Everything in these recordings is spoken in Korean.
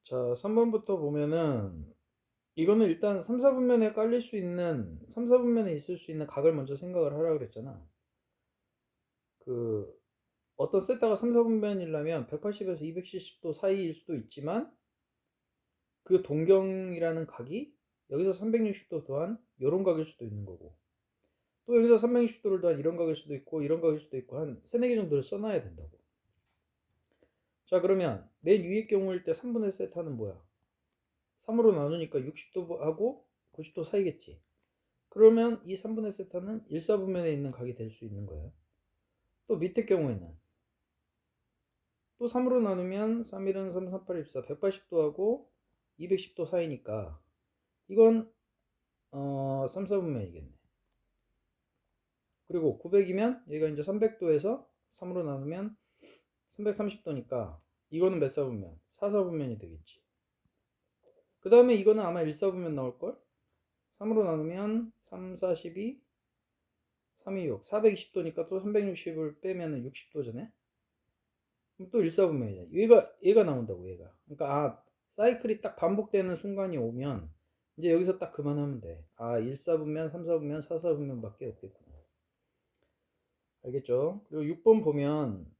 자, 3번부터 보면은 이거는 일단 3, 4분면에 깔릴 수 있는 3, 4분면에 있을 수 있는 각을 먼저 생각을 하라 그랬잖아. 그 어떤 세타가 3, 4분면이라면 180에서 270도 사이일 수도 있지만 그 동경이라는 각이 여기서 360도 더한 이런 각일 수도 있는 거고, 또 여기서 360도를 더한 이런 각일 수도 있고 이런 각일 수도 있고 한 세네 개 정도를 써놔야 된다고. 자, 그러면 맨 위의 경우일 때 3분의 세타는 뭐야? 3으로 나누니까 60도하고 90도 사이겠지. 그러면 이 3분의 세타는 1, 4분면에 있는 각이 될 수 있는 거예요. 또 밑에 경우에는 또 3으로 나누면 3, 1은 3, 3, 8, 24, 180도하고 210도 사이니까 이건 3, 4분면이겠네. 그리고 900이면 얘가 이제 300도에서 3으로 나누면 330도니까 이거는 몇 사분면? 4, 4분면이 되겠지. 그 다음에 이거는 아마 1, 4분면 나올걸? 3으로 나누면 3, 4, 12, 3, 2, 6, 420도니까 또 360을 빼면 60도잖아. 그럼 또 1, 4분면이잖아. 얘가 나온다고, 얘가. 그러니까 사이클이 딱 반복되는 순간이 오면 이제 여기서 딱 그만하면 돼. 1, 4분면, 3, 4분면, 4, 4분면밖에 없겠구나. 알겠죠? 그리고 6번 보면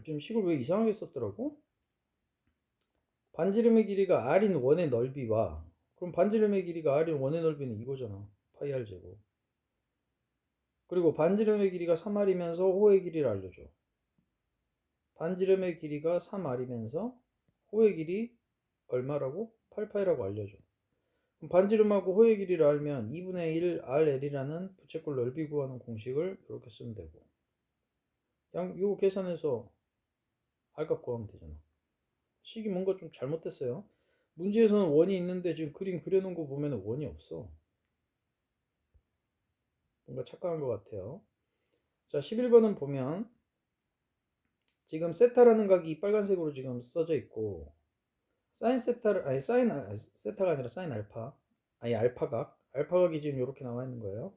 좀 식을 왜 이상하게 썼더라고? 반지름의 길이가 r인 원의 넓이와, 그럼 반지름의 길이가 r인 원의 넓이는 이거잖아. 파이 r 제곱. 그리고 반지름의 길이가 3r이면서 호의 길이를 알려줘. 반지름의 길이가 3r이면서 호의 길이 얼마라고? 8파이라고 알려줘. 그럼 반지름하고 호의 길이를 알면 2분의 1 RL이라는 부채꼴 넓이 구하는 공식을 이렇게 쓰면 되고, 요거 계산해서 R값 구하면 되잖아. 식이 뭔가 좀 잘못됐어요. 문제에서는 원이 있는데 지금 그림 그려놓은 거 보면 원이 없어. 뭔가 착각한 것 같아요. 자, 11번은 보면 지금 세타라는 각이 빨간색으로 지금 써져 있고, 사인 세타를, 아니 사인 세타가 아니라 사인 알파, 아니 알파각이 지금 이렇게 나와 있는 거예요.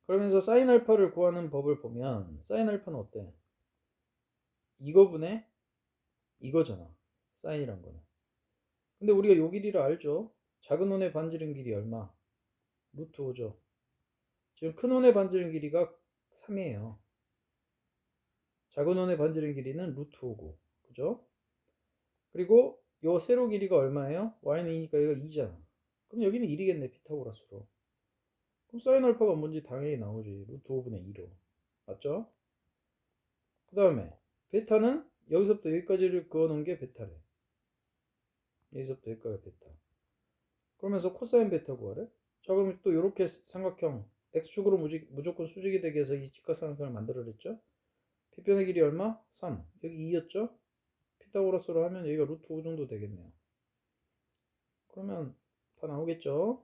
그러면서 사인 알파를 구하는 법을 보면 사인 알파는 어때? 이거분의 이거잖아. 사인이란 거는. 근데 우리가 요 길이를 알죠? 작은 원의 반지름 길이 얼마? 루트 5죠. 지금 큰 원의 반지름 길이가 3이에요. 작은 원의 반지름 길이는 루트 5고, 그죠? 그리고 요 세로 길이가 얼마예요? y는 2니까 얘가 2잖아. 그럼 여기는 1이겠네, 피타고라스로. 그럼 사인 알파가 뭔지 당연히 나오지. 루트 5분의 2로. 맞죠? 그 다음에 베타는 여기서부터 여기까지를 그어놓은 게 베타래. 여기서부터 여기까지가 베타. 그러면서 코사인 베타 구하래. 자, 그럼 또 이렇게 삼각형 x축으로 무조건 수직이 되게 해서 이 직각삼각형을 만들어냈죠. 빗변의 길이 얼마? 3. 여기 2였죠. 피타고라스로 하면 여기가 루트 5 정도 되겠네요. 그러면 다 나오겠죠.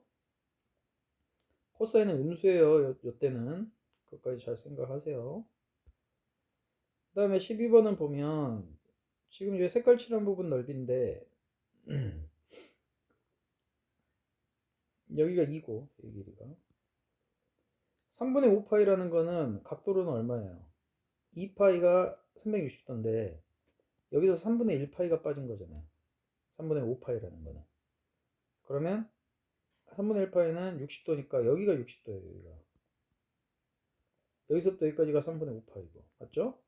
코사인은 음수예요. 요때는. 그것까지 잘 생각하세요. 그 다음에 12번은 보면 지금 여기 색깔 칠한 부분 넓이인데 여기가 2고 이 길이가 3분의 5파이라는 거는 각도로는 얼마예요? 2파이가 360도인데 여기서 3분의 1파이가 빠진 거잖아요. 3분의 5파이라는 거는. 그러면 3분의 1파이는 60도니까 여기가 60도예요. 여기서부터 여기까지가 3분의 5파이고. 맞죠?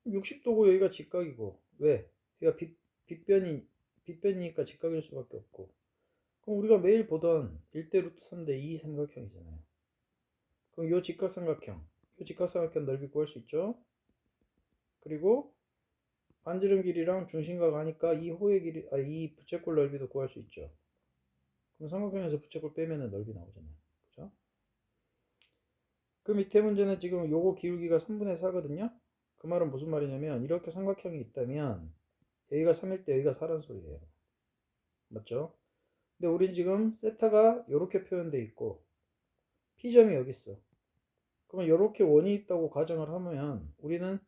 60도고 여기가 직각이고. 왜? 여기가 빗변이니까 직각일 수밖에 없고. 그럼 우리가 매일 보던 1대 루트 3대 2 삼각형이잖아요. 그럼 요 직각삼각형, 요 직각삼각형 넓이 구할 수 있죠? 그리고 반지름 길이랑 중심각 하니까 이 호의 길이, 이 부채꼴 넓이도 구할 수 있죠. 그럼 삼각형에서 부채꼴 빼면 넓이 나오잖아요. 그죠? 그 밑에 문제는 지금 요거 기울기가 3분의 4거든요. 그 말은 무슨 말이냐면 이렇게 삼각형이 있다면 여기가 3일 때 여기가 4란 소리예요. 맞죠? 근데 우린 지금 세타가 이렇게 표현되어 있고 P점이 여기 있어. 그러면 이렇게 원이 있다고 가정을 하면 우리는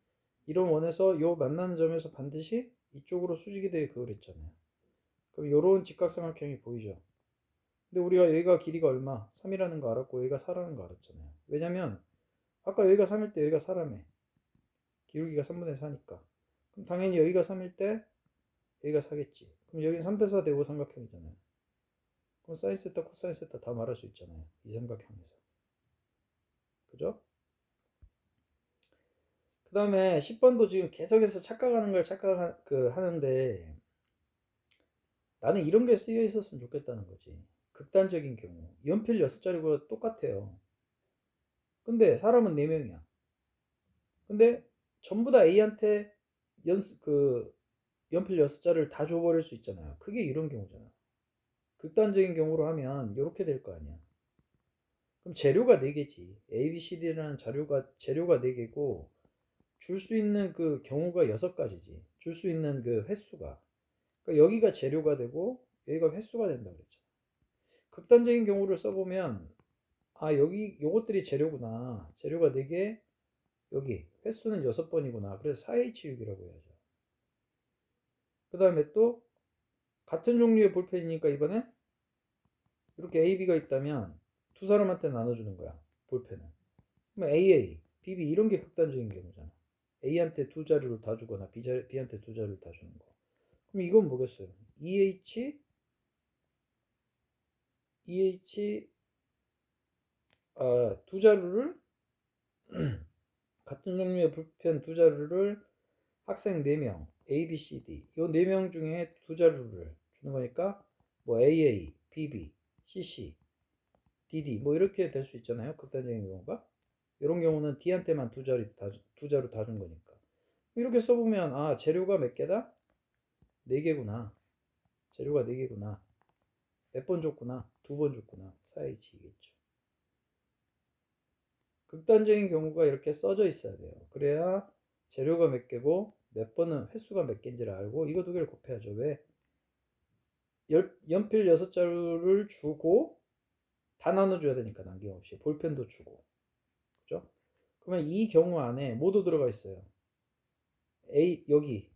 이런 원에서 요 만나는 점에서 반드시 이쪽으로 수직이 되게 그을했잖아요. 그럼 요런 직각삼각형이 보이죠. 근데 우리가 여기가 길이가 얼마? 3이라는 거 알았고 여기가 4라는 거 알았잖아요. 왜냐면 아까 여기가 3일 때 여기가 4라며. 기울기가 3분의 4니까. 그럼 당연히 여기가 3일 때 여기가 4겠지. 그럼 그럼 여기는 3대4 대5 삼각형이잖아요. 그럼 사인 세타 코사인 세타 다 말할 수 있잖아요. 이 삼각형에서. 그죠? 그 다음에 10번도 지금 계속해서 착각하는 걸 하는데 나는 이런 게 쓰여 있었으면 좋겠다는 거지. 극단적인 경우 연필 6자리가 똑같아요. 근데 사람은 4명이야. 근데 전부 다 A한테 연필 6자리를 다 줘버릴 수 있잖아요. 그게 이런 경우잖아. 극단적인 경우로 하면 이렇게 될 거 아니야. 그럼 재료가 4개지. A, B, C, D라는 재료가 4개고 줄 수 있는 그 경우가 6가지지. 줄 수 있는 그 횟수가. 그러니까 여기가 재료가 되고 여기가 횟수가 된다 그랬죠. 극단적인 경우를 써보면 여기 요것들이 재료구나. 재료가 4개, 여기 횟수는 6번이구나. 그래서 4H6이라고 해야죠. 그 다음에 또 같은 종류의 볼펜이니까 이번에 이렇게 A, B가 있다면 두 사람한테 나눠주는 거야. 볼펜은. 그럼 AA, BB 이런 게 극단적인 경우잖아. A한테 2자료를 다 주거나 B한테 2자료를 다 주는 거. 그럼 이건 뭐겠어요? EH 두 자루를 같은 종류의 볼펜 2자루를 학생 4명 A, B, C, D 이 4명 중에 2자루를 주는 거니까 뭐 AA, BB, CC, DD 뭐 이렇게 될 수 있잖아요. 극단적인 경우가. 이런 경우는 D한테만 2자루 다 준 거니까. 이렇게 써보면 재료가 몇 개다? 4개구나. 재료가 4개구나. 몇 번 줬구나. 2번 줬구나. 4H이겠죠. 극단적인 경우가 이렇게 써져 있어야 돼요. 그래야 재료가 몇 개고 몇 번은 횟수가 몇 개인지를 알고 이거 2개를 곱해야죠. 왜? 연필 6자루를 주고 다 나눠줘야 되니까 남김없이 볼펜도 주고 그죠? 그러면 이 경우 안에 모두 들어가 있어요. 여기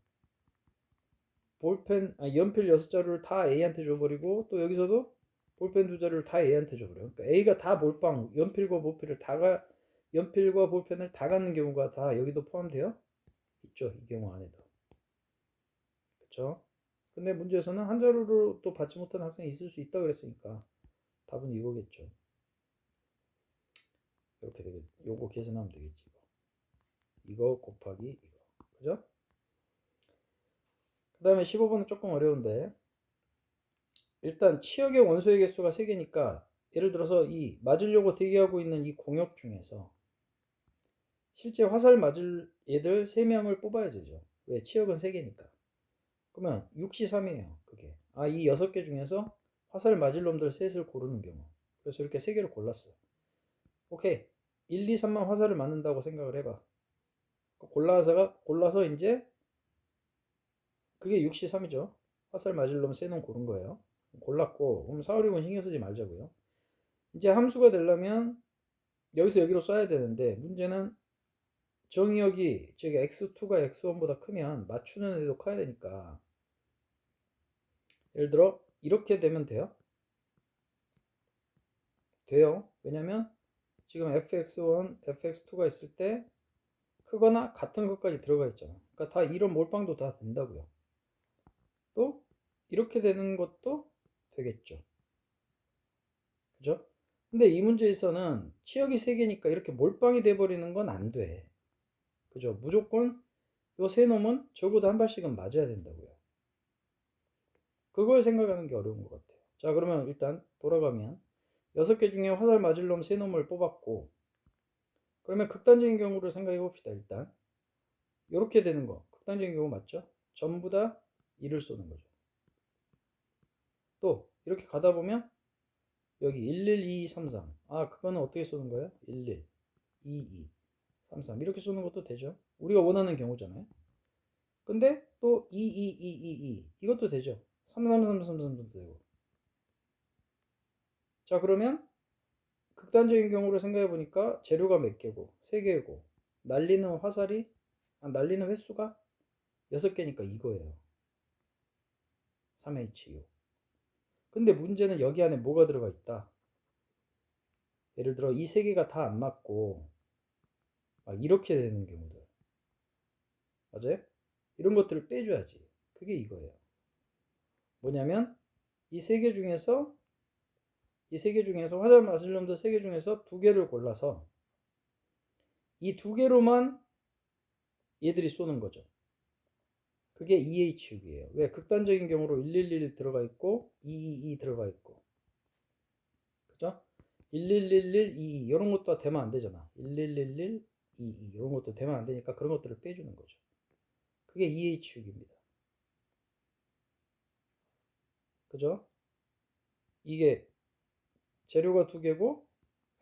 연필 6자루를 다 A한테 줘버리고 또 여기서도 볼펜 2자루를 다 A한테 줘버려요. 그러니까 A가 다 몰빵 연필과 볼펜을 다 갖는 경우가 다 여기도 포함되어 있죠. 이 경우 안에도. 그쵸? 근데 문제에서는 한 자루를 또 받지 못한 학생이 있을 수 있다 그랬으니까 답은 이거겠죠. 이렇게 되겠 요거 계산하면 되겠지. 이거 곱하기 이거. 그죠? 그 다음에 15번은 조금 어려운데 일단 치역의 원소의 개수가 3개니까 예를 들어서 이 맞으려고 대기하고 있는 이 공역 중에서 실제 화살 맞을 얘들 3명을 뽑아야 되죠. 왜? 치역은 3개니까. 그러면 6시3이에요. 그게. 이 6개 중에서 화살 맞을 놈들 셋을 고르는 경우. 그래서 이렇게 3개를 골랐어. 오케이. 1, 2, 3만 화살을 맞는다고 생각을 해봐. 골라서 이제 그게 6시3이죠. 화살 맞을 놈 3놈 고른 거예요. 골랐고 그럼 4, 5, 6은 신경 쓰지 말자고요. 이제 함수가 되려면 여기서 여기로 써야 되는데 문제는 정의역이 즉 x2가 x1보다 크면 맞추는 애도 커야 되니까 예를 들어 이렇게 되면 돼요. 왜냐면 지금 fx1, fx2가 있을 때 크거나 같은 것까지 들어가 있잖아. 그러니까 다 이런 몰빵도 다 된다고요. 또 이렇게 되는 것도 되겠죠. 그죠? 근데 이 문제에서는 치역이 3개니까 이렇게 몰빵이 돼버리는 건 안 돼. 그죠? 무조건 요 세 놈은 적어도 한 발씩은 맞아야 된다고요. 그걸 생각하는 게 어려운 것 같아요. 자, 그러면 일단 돌아가면 6개 중에 화살 맞을 놈 3놈을 뽑았고 그러면 극단적인 경우를 생각해 봅시다. 일단 이렇게 되는 거 극단적인 경우 맞죠? 전부 다 1을 쏘는 거죠. 또 이렇게 가다 보면 여기 11, 2, 3, 3 그거는 어떻게 쏘는 거예요? 11, 2, 2, 3, 3 이렇게 쏘는 것도 되죠. 우리가 원하는 경우잖아요. 근데 또 2, 2, 2, 2, 2 이것도 되죠. 3, 3, 3, 3, 3도 되고. 자, 그러면 극단적인 경우를 생각해 보니까 재료가 몇 개고 3개고 날리는 횟수가 6개니까 이거예요. 3H6. 근데 문제는 여기 안에 뭐가 들어가 있다. 예를 들어 이 3개가 다 안 맞고 이렇게 되는 경우들. 맞아요? 이런 것들을 빼줘야지. 그게 이거예요. 뭐냐면 이 세 개 중에서 화살 맞을 놈들 세 개 중에서 두 개를 골라서 이 두 개로만 얘들이 쏘는 거죠. 그게 EH6이에요. 왜? 극단적인 경우로 111 들어가 있고 222 들어가 있고, 그죠? 1111, 22 이런 것도 되면 안 되잖아. 1111, 22 이런 것도 되면 안 되니까 그런 것들을 빼주는 거죠. 그게 EH6입니다. 그죠? 이게 재료가 두 개고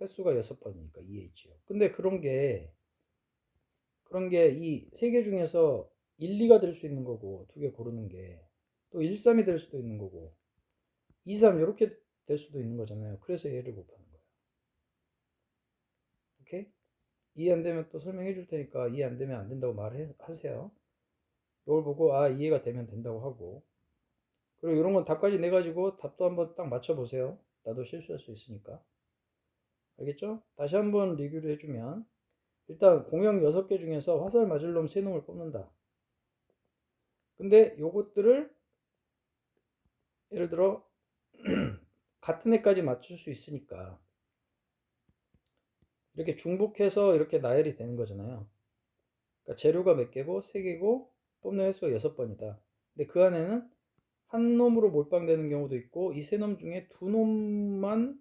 횟수가 6번이니까 EH요. 근데 그런 게 이 세 개 중에서 1, 2가 될 수 있는 거고, 두 개 고르는 게 또 1, 3이 될 수도 있는 거고 2, 3 이렇게 될 수도 있는 거잖아요. 그래서 얘를 곱하는 거예요. 오케이? 이해 안 되면 또 설명해 줄 테니까 이해 안 되면 안 된다고 말하세요. 이걸 보고 이해가 되면 된다고 하고, 그리고 이런 건 답까지 내 가지고 답도 한번 딱 맞춰 보세요. 나도 실수할 수 있으니까. 알겠죠? 다시 한번 리뷰를 해주면, 일단 공형 6개 중에서 화살 맞을 놈 3놈을 뽑는다. 근데 요것들을 예를 들어 같은 애까지 맞출 수 있으니까 이렇게 중복해서 이렇게 나열이 되는 거잖아요. 그러니까 재료가 몇 개고 3개고 뽑는 횟수가 6번이다. 근데 그 안에는 한 놈으로 몰빵되는 경우도 있고 이 세 놈 중에 두 놈만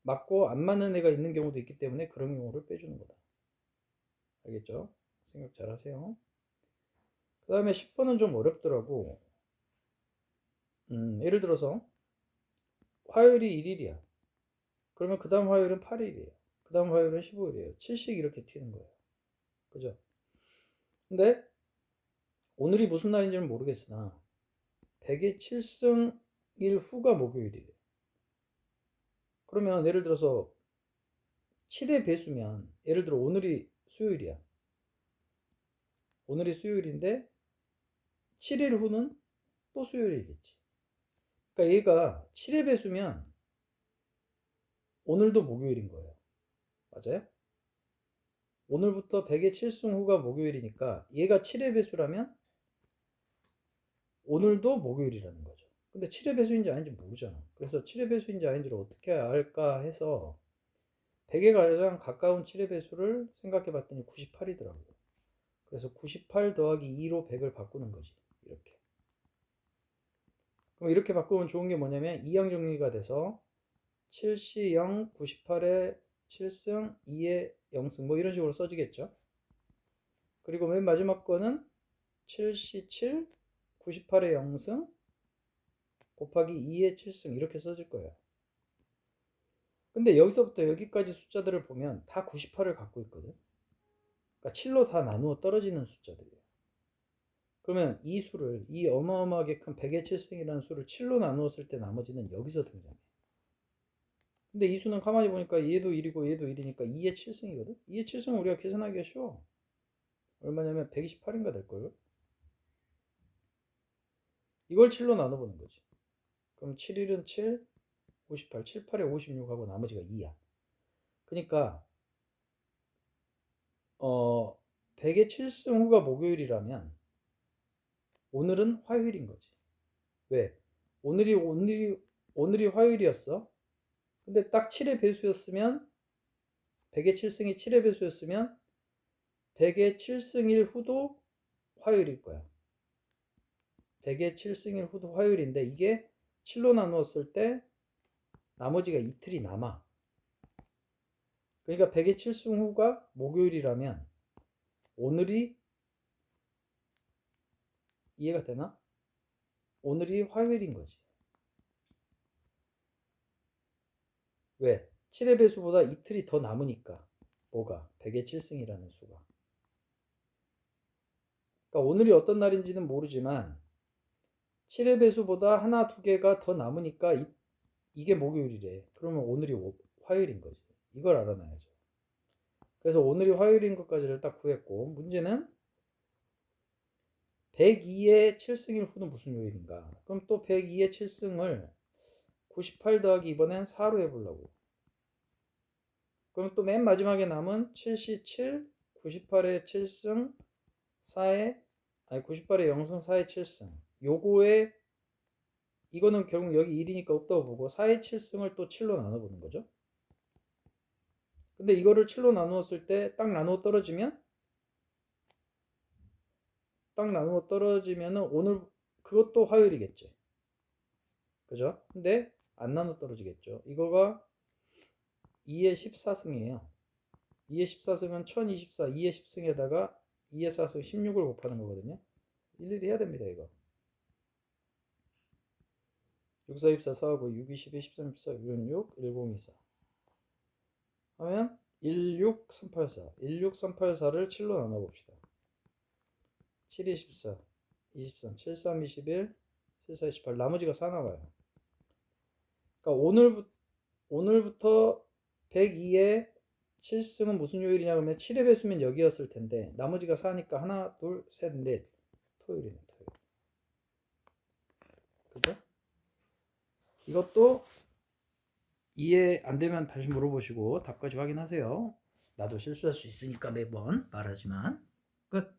맞고 안 맞는 애가 있는 경우도 있기 때문에 그런 경우를 빼주는 거다. 알겠죠? 생각 잘 하세요. 그 다음에 10번은 좀 어렵더라고. 예를 들어서 화요일이 1일이야. 그러면 그 다음 화요일은 8일이에요. 그 다음 화요일은 15일이에요. 7씩 이렇게 튀는 거예요. 그죠? 근데 오늘이 무슨 날인지는 모르겠으나 100의 7승일 후가 목요일이래요. 그러면 예를 들어서 7의 배수면, 예를 들어 오늘이 수요일이야. 오늘이 수요일인데 7일 후는 또 수요일이겠지. 그러니까 얘가 7의 배수면 오늘도 목요일인 거예요. 맞아요? 오늘부터 100의 7승 후가 목요일이니까 얘가 7의 배수라면 오늘도 목요일이라는 거죠. 근데 7의 배수인지 아닌지 모르잖아. 그래서 7의 배수인지 아닌지를 어떻게 알까 해서 100에 가장 가까운 7의 배수를 생각해 봤더니 98이더라고요. 그래서 98 더하기 2로 100을 바꾸는 거지. 이렇게. 그럼 이렇게 바꾸면 좋은 게 뭐냐면 2양 정리가 돼서 7시 0, 98에 7승, 2에 0승 뭐 이런 식으로 써지겠죠. 그리고 맨 마지막 거는 7시 7, 98에 0승 곱하기 2에 7승 이렇게 써질 거예요. 근데 여기서부터 여기까지 숫자들을 보면 다 98을 갖고 있거든. 그러니까 7로 다 나누어 떨어지는 숫자들이에요. 그러면 이 수를, 이 어마어마하게 큰 100의 7승이라는 수를 7로 나누었을 때 나머지는 여기서 등장해. 근데 이 수는 가만히 보니까 얘도 1이고 얘도 1이니까 2의 7승이거든. 2의 7승은 우리가 계산하기가 쉬워. 얼마냐면 128인가 될걸요. 이걸 7로 나눠보는 거지. 그럼 7일은 7, 58, 7, 8에 56하고 나머지가 2야. 그러니까 100의 7승 후가 목요일이라면 오늘은 화요일인 거지. 왜? 오늘이 화요일이었어. 근데 딱 7의 배수였으면 100의 7승이 7의 배수였으면 100의 7승일 후도 화요일일 거야. 100의 7승일 후도 화요일인데 이게 7로 나누었을 때 나머지가 이틀이 남아. 그러니까 100의 7승 후가 목요일이라면 오늘이, 이해가 되나? 오늘이 화요일인 거지. 왜? 7의 배수보다 이틀이 더 남으니까. 뭐가? 100의 7승이라는 수가. 그러니까 오늘이 어떤 날인지는 모르지만 7의 배수보다 하나, 두 개가 더 남으니까 이게 목요일이래. 그러면 오늘이 화요일인 거지. 이걸 알아놔야죠. 그래서 오늘이 화요일인 것까지를 딱 구했고, 문제는 102의 7승일 후는 무슨 요일인가? 그럼 또 102의 7승을 98 더하기 이번엔 4로 해보려고. 그럼 또 맨 마지막에 남은 7시 7, 98의 7승, 4의, 아니 98의 0승, 4의 7승. 요거에 이거는 결국 여기 1이니까 없다고 보고 4의 7승을 또 7로 나눠보는 거죠. 근데 이거를 7로 나누었을 때 딱 나누어 떨어지면은 오늘 그것도 화요일이겠지. 그죠? 근데 안 나눠 떨어지겠죠. 이거가 2의 14승이에요. 2의 14승은 1024, 2의 10승에다가 2의 4승 16을 곱하는 거거든요. 일일이 해야 됩니다, 이거. 6, 4, 24, 4, 5, 6, 21, 13, 14, 6, 1024 하면 16384, 16384를 7로 나눠봅시다. 7, 24, 23, 73, 21, 74, 28 나머지가 4 나와요. 그러니까 오늘부터 102의 7승은 무슨 요일이냐 그러면 7의 배수면 여기였을 텐데 나머지가 4니까 하나, 둘, 셋, 넷 토요일이네, 토요일. 그죠? 이것도 이해 안 되면 다시 물어보시고 답까지 확인하세요. 나도 실수할 수 있으니까 매번 말하지만 끝.